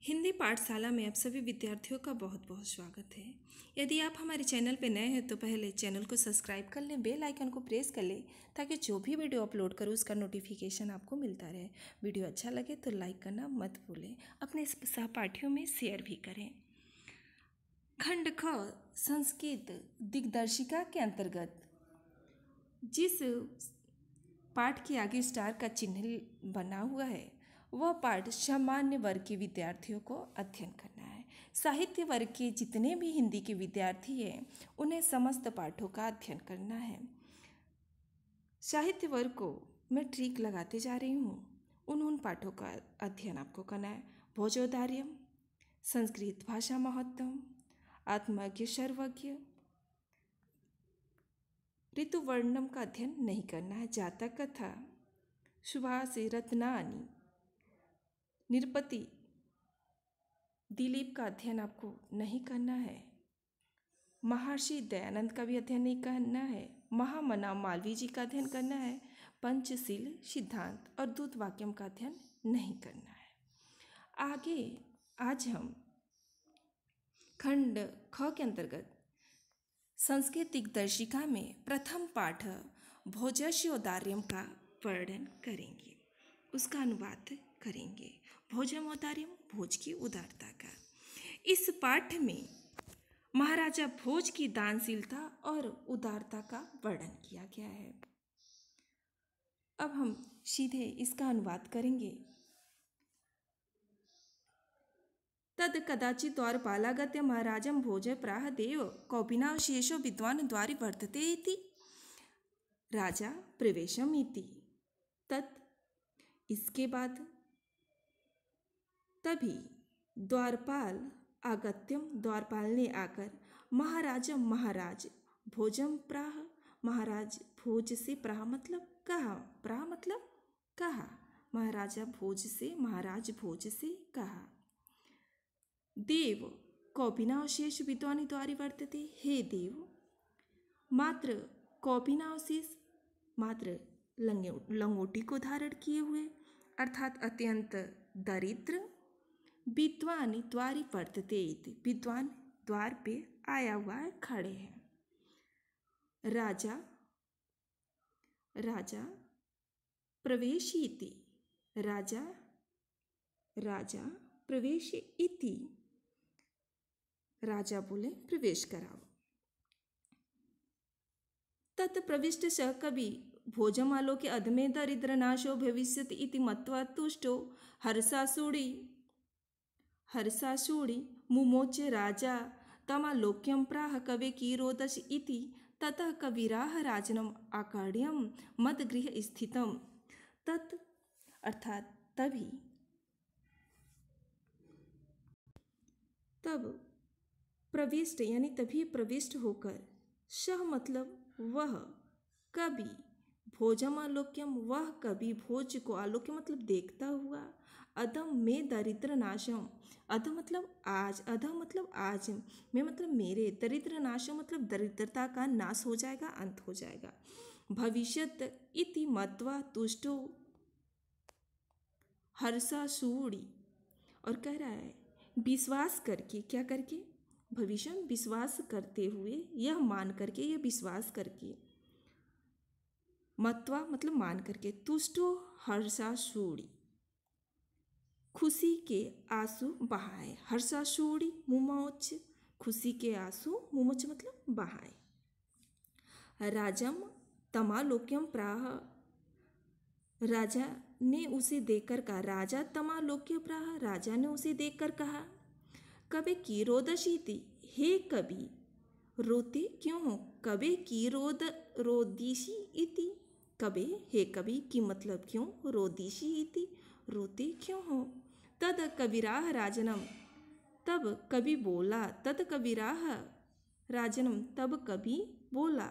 हिंदी पाठशाला में आप सभी विद्यार्थियों का बहुत बहुत स्वागत है। यदि आप हमारे चैनल पर नए हैं तो पहले चैनल को सब्सक्राइब कर लें, बेल आइकन को प्रेस कर लें ताकि जो भी वीडियो अपलोड करूँ उसका नोटिफिकेशन आपको मिलता रहे। वीडियो अच्छा लगे तो लाइक करना मत भूलें, अपने सहपाठियों में शेयर भी करें। खंड ख संस्कृत दिग्दर्शिका के अंतर्गत जिस पाठ के आगे स्टार का चिन्ह बना हुआ है वह पाठ सामान्य वर्ग के विद्यार्थियों को अध्ययन करना है। साहित्य वर्ग के जितने भी हिंदी के विद्यार्थी हैं उन्हें समस्त पाठों का अध्ययन करना है। साहित्य वर्ग को मैं ट्रिक लगाते जा रही हूँ, उन पाठों का अध्ययन आपको करना है। भोजोदार्यम, संस्कृत भाषा महत्तम, आत्मज्ञ सर्वज्ञ, ऋतुवर्णम का अध्ययन नहीं करना है। जातक कथा, सुभाष रत्नानी, निरपति, दिलीप का अध्ययन आपको नहीं करना है। महर्षि दयानंद का भी अध्ययन नहीं करना है। महामना मालवीय जी का अध्ययन करना है। पंचशील सिद्धांत और दूत वाक्यम का अध्ययन नहीं करना है। आगे आज हम खंड ख के अंतर्गत संस्कृत दिग्दर्शिका में प्रथम पाठ भोजस्योदार्यम का वर्णन करेंगे, उसका अनुवाद करेंगे। भोजमोदार्यम, भोज की उदारता का। इस पाठ में महाराजा भोज की दानशीलता और उदारता का वर्णन किया गया है। अब हम सीधे इसका अनुवाद करेंगे। तद कदाचित् द्वारपालागत्य महाराजं भोज प्राह देव कौपिनावशेषो विद्वान् द्वारि वर्तते इति राजा प्रवेशम इति। तत् इसके बाद तभी द्वारपाल आगत्यम, द्वारपाल ने आकर महाराजम, महाराज भोजम प्राह, महाराज भोज से प्राह मतलब कहा, प्राह मतलब कहा, महाराजा भोज से, महाराज भोज से कहा। देव कौपिनावशेष विद्वानि द्वारि वर्तते, हे देव मात्र कौपिनावशेष, मात्र लंगोटी को धारण किए हुए अर्थात अत्यंत दरिद्र विद्वान द्वारि वर्तते इति, विद्वान द्वार पे आया हुआ है, खड़े हैं। राजा, राजा प्रवेशी इति, राजा, राजा प्रवेश इति, राजा बोले प्रवेश कराओ। तत् प्रविष्ट स कवि भोजमालोक्य अधमे दरिद्रनाशो भविष्यति इति मत्वा तुष्टो हर्षाशूडि मुमोच राजा तमालोक्यं प्राह कवे कीरोदश इति। ततः कविराह राजनम आकाड्यम मदगृह स्थितम। तत् अर्थात तभी, तब प्रविष्ट यानी तभी प्रविष्ट होकर, सह मतलब वह, कवि भोजमालोक्यम वह कवि भोज को, आलोक्य मतलब देखता हुआ, अधम में दरिद्र नाशम, अध मतलब आज, अध मतलब आज, में मतलब मेरे, दरिद्र नाशम मतलब दरिद्रता का नाश हो जाएगा, अंत हो जाएगा। भविष्यत इति मत्वा तुष्टो हर्षाशूडि, और कह रहा है विश्वास करके, क्या करके, भविष्य में विश्वास करते हुए, यह मान करके, यह विश्वास करके, मत्वा मतलब मान करके, तुष्टो हर्षाशूडि खुशी के आंसू बहाए, हर्षाशूडि मुमोच खुशी के आंसू, मुमोच मतलब बहाए। राजम तमालोक्यम प्राह, राजा ने उसे देखकर कहा, राजा तमालोक्य प्राह, राजा ने उसे देखकर कहा, कबे कीरोदशी थी, हे कवि रोते क्यों हो, कबे रोदिशी इति, कबे हे कवि की मतलब क्यों, रोदिशी इति रोते क्यों हो। तद कविराह राजनम, तब कवि बोला, तद कविराह राजनम तब कवि बोला,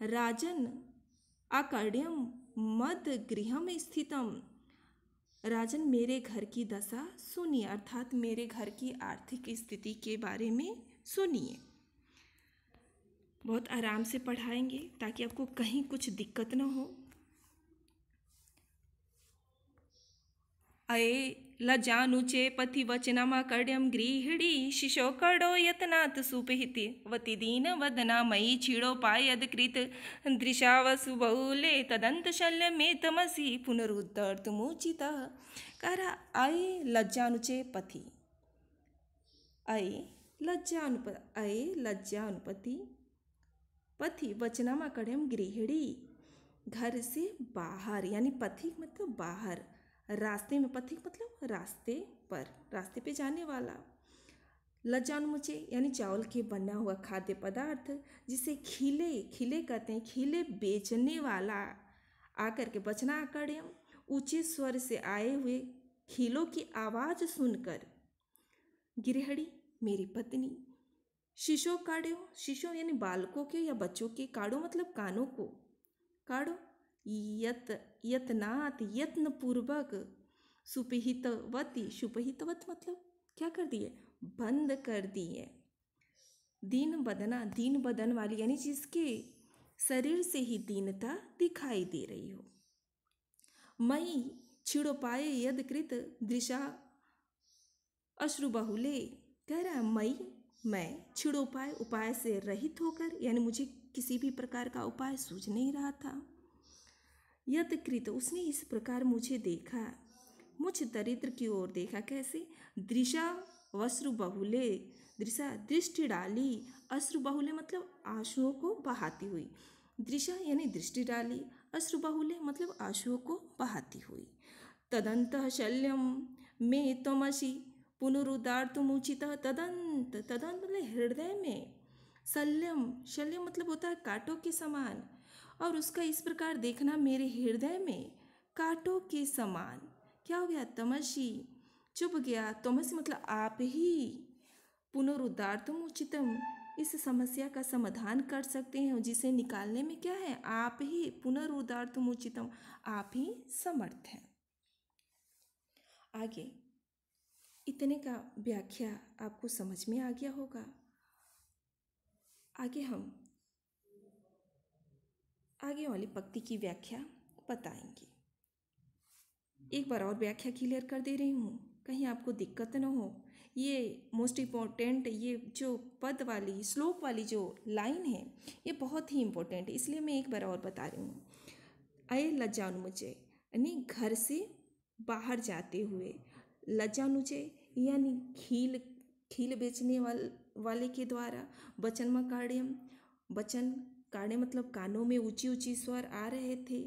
राजन आकाड्यम मद गृहम स्थितम, राजन मेरे घर की दशा सुनिए, अर्थात मेरे घर की आर्थिक स्थिति के बारे में सुनिए। बहुत आराम से पढ़ाएंगे ताकि आपको कहीं कुछ दिक्कत न हो। अये लज्जानुचे पथि वचनमाकर्ण्यं गृहिणी शिशो कड़ो यत्नात् सुपहिति वति दीन वदना मयि क्षीणोपायदकृत दृशावसु बहुले तदंतशल्य में तमसि पुनरुद्धर्तुमुचितः। कह रहा अये लज्जानुचे पथि, अये लज्जानुपति पथि वचनमाकर्ण्यं गृहिणी, घर से बाहर यानी पथिक मतलब बाहर, रास्ते में, पथिक मतलब रास्ते पर, रास्ते पे जाने वाला। लज्जानुमुचे यानी चावल के बना हुआ खाद्य पदार्थ जिसे खिले खिले कहते हैं, खिले बेचने वाला आकर के वचनाकर्ण्यम ऊंचे स्वर से आए हुए खिलों की आवाज सुनकर, गृहिणी मेरी पत्नी, शिशो काड़ो, शिशो यानी बालकों के या बच्चों के, काड़ो मतलब कानों को, काड़ो यत्नात यत्न पूर्वक, सुपहितवती, सुपहितवत मतलब क्या कर दिए, बंद कर दिए। दीन बदना, दीन बदन वाली यानी जिसके शरीर से ही दीनता दिखाई दे रही हो। मई छिड़ोपाए यदकृत दृशा अश्रुबहुले, कह रहा मैं छिड़ोपाय उपाय से रहित होकर, यानी मुझे किसी भी प्रकार का उपाय सूझ नहीं रहा था। यदकृत उसने इस प्रकार मुझे देखा, मुझ दरिद्र की ओर देखा, कैसे, दृशा वश्रु बहुले, दृशा दृष्टि डाली, अश्रु बहुले मतलब आंसुओं को बहाती हुई, दृशा यानी दृष्टि डाली, अश्रु बहुले मतलब आंसुओं को बहाती हुई। तदंतः शल्यम में तमसि पुनरुदार्तुमुचितः, तदंत, तदंत मतलब हृदय में, शल्यम, शल्यम मतलब होता है कांटों के समान, और उसका इस प्रकार देखना मेरे हृदय में कांटों के समान। क्या हो गया, तमसी चुप गया, तमसी मतलब आप ही, पुनरुद्धार्तुमुचितम इस समस्या का समाधान कर सकते हैं, जिसे निकालने में क्या है, आप ही, पुनरुद्धार्तुमुचितम आप ही समर्थ हैं। आगे इतने का व्याख्या आपको समझ में आ गया होगा। आगे हम आगे वाली पंक्ति की व्याख्या बताएंगे। एक बार और व्याख्या क्लियर कर दे रही हूँ, कहीं आपको दिक्कत न हो। ये मोस्ट इम्पोर्टेंट, ये जो पद वाली श्लोक वाली जो लाइन है ये बहुत ही इम्पोर्टेंट है, इसलिए मैं एक बार और बता रही हूँ। अये लज्जानुमुचे यानी घर से बाहर जाते हुए, लज्जानुचे यानी खील बेचने वाले के द्वारा, वचन मकाड्यम, वचन काढ़े मतलब कानों में ऊंची ऊंची स्वर आ रहे थे,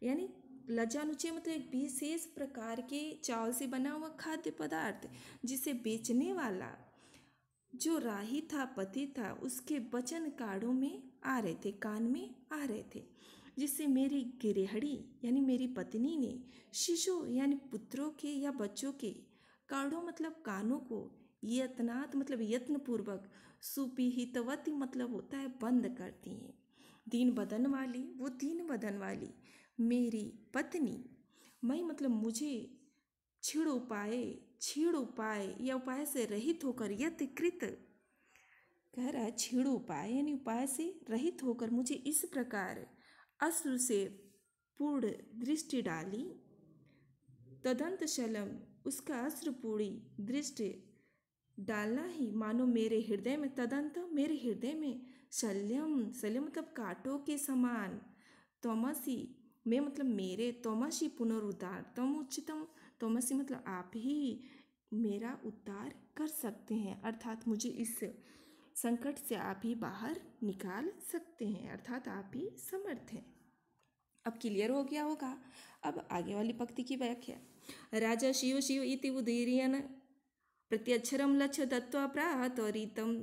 यानी लज्जानुचे मतलब एक विशेष प्रकार के चावल से बना हुआ खाद्य पदार्थ जिसे बेचने वाला जो राही था, पति था, उसके वचन काड़ों में आ रहे थे, कान में आ रहे थे, जिससे मेरी गृहिणी यानी मेरी पत्नी ने शिशु यानी पुत्रों के या बच्चों के काड़ों मतलब कानों को, यत्नात मतलब यत्न पूर्वक, सुपिहितवती मतलब होता है बंद कर दिए। दीन बदन वाली, वो दीन बदन वाली मेरी पत्नी, मैं मतलब मुझे छीड़ उपाय या उपाय से रहित होकर, यत्कृत कह रहा है छीड़ उपाय यानी उपाय से रहित होकर मुझे इस प्रकार अश्रु से पूर्ण दृष्टि डाली, तदंत शलम उसका अश्रुपूरी दृष्टि डालना ही मानो मेरे हृदय में, तदंत मेरे हृदय में, शल्यम, शल्यम मतलब कांटों के समान, तमसी में मतलब मेरे, तमसी पुनरुद्धार, तम उच्चतम, तमसी मतलब आप ही मेरा उद्धार कर सकते हैं, अर्थात मुझे इस संकट से आप ही बाहर निकाल सकते हैं, अर्थात आप ही समर्थ हैं। अब क्लियर हो गया होगा। अब आगे वाली पंक्ति की व्याख्या। राजा शिव शिव इति उदीर्यन प्रत्यक्षरम लक्ष्य दत्वा प्राह त्वरितं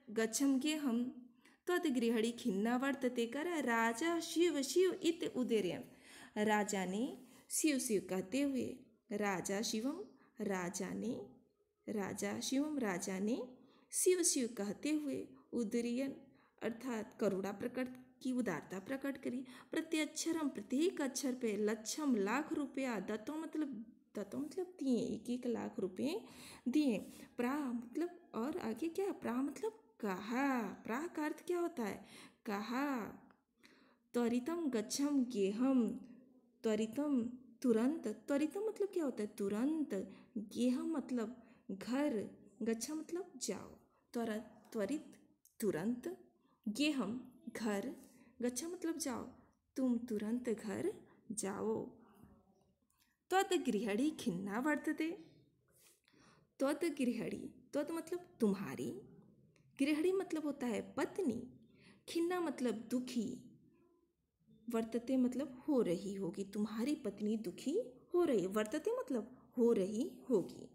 गच्छम गेहम तद्गृहिणी खिन्ना वर्तते, कर राजा शिव शिव इति उदीर्यन, राजा ने शिव शिव कहते हुए, राजा शिवम राजा ने शिव शिव कहते हुए, उदीर्यन अर्थात करुणा प्रकट की, उदारता प्रकट करी, प्रत्यक्षरम प्रत्येक अक्षर पे, लक्षम लाख रुपया, दत्तों मतलब दिए, 1-1 लाख रुपए दिए, प्रा मतलब और आगे क्या, प्रा मतलब कहा, प्रा का अर्थ क्या होता है, कहा, त्वरितम गच्छम गेहम, त्वरितम तुरंत, त्वरितम मतलब क्या होता है? तुरंत। गेहम मतलब घर, गच्छा मतलब जाओ। त्वरित तुरंत, गेहम घर, गच्छा मतलब जाओ, तुम तुरंत घर जाओ। त्वत् गृहिणी खिन्ना वर्तते। त्वत् गृहिणी, त्वत् मतलब तुम्हारी, गृहिणी मतलब होता है पत्नी, खिन्ना मतलब दुखी, वर्तते मतलब हो रही होगी, तुम्हारी पत्नी दुखी हो रही, वर्तते मतलब हो रही होगी।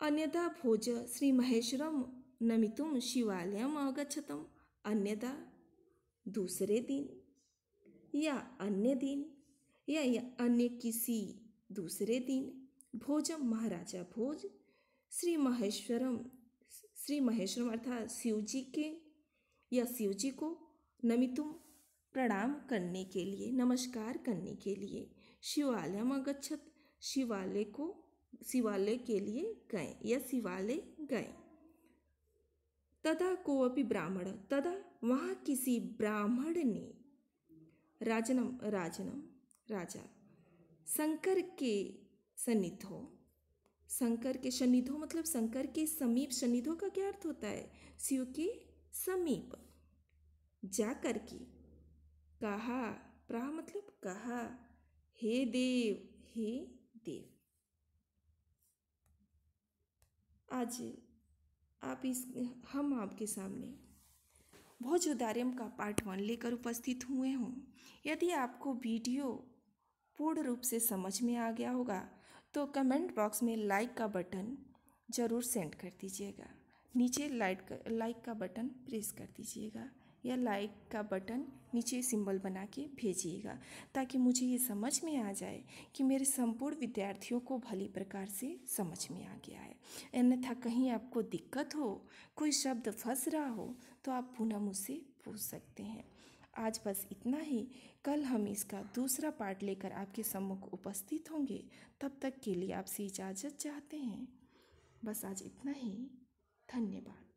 अन्यथा भोज श्री महेश्वरम नमितुम शिवालयम अगच्छतम। अन्यथा दूसरे दिन या अन्य दिन या अन्य किसी दूसरे दिन, भोजम महाराजा भोज, श्री महेश्वरम अर्थात शिव जी के या शिव जी को, नमितुम प्रणाम करने के लिए, नमस्कार करने के लिए, शिवालयम अगच्छत शिवालय के लिए गए या शिवालय गए। तदा कोअपि ब्राह्मण, तदा वहाँ किसी ब्राह्मण ने, राजनम राजा, शंकर के सन्निधो, शंकर के सन्निधो मतलब शंकर के समीप, सन्निधो का क्या अर्थ होता है? शिव के समीप जा कर के कहा, प्राह मतलब कहा, हे देव। आज हम आपके सामने भोजोदार्यम का पार्ट 1 लेकर उपस्थित हुए हूँ। यदि आपको वीडियो पूर्ण रूप से समझ में आ गया होगा तो कमेंट बॉक्स में लाइक का बटन ज़रूर सेंड कर दीजिएगा, नीचे लाइक का बटन प्रेस कर दीजिएगा या लाइक का बटन नीचे सिंबल बना के भेजिएगा, ताकि मुझे ये समझ में आ जाए कि मेरे संपूर्ण विद्यार्थियों को भली प्रकार से समझ में आ गया है। अन्यथा कहीं आपको दिक्कत हो, कोई शब्द फंस रहा हो तो आप पुनः मुझसे पूछ सकते हैं। आज बस इतना ही, कल हम इसका दूसरा पार्ट लेकर आपके सम्मुख उपस्थित होंगे। तब तक के लिए आपसे इजाज़त चाहते हैं। बस आज इतना ही, धन्यवाद।